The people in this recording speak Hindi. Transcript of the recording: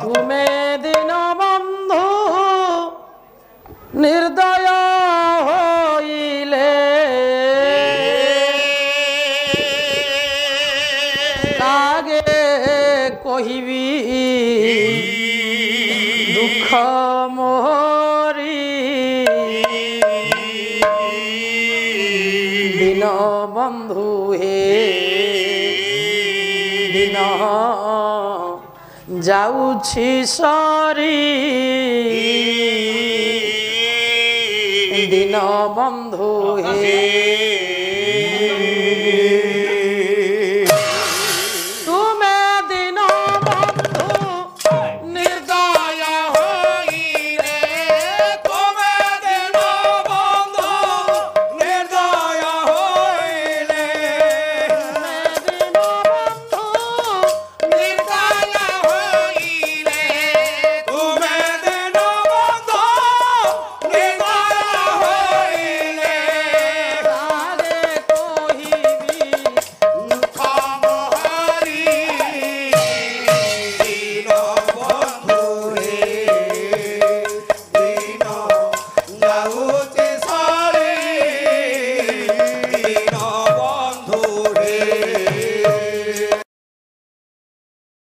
तुमे दिन बंधु निर्दय होइले कागे कहिबी दुख मोरी दिन बंधु हे दिन जाउछि सरी दिन बंधु हे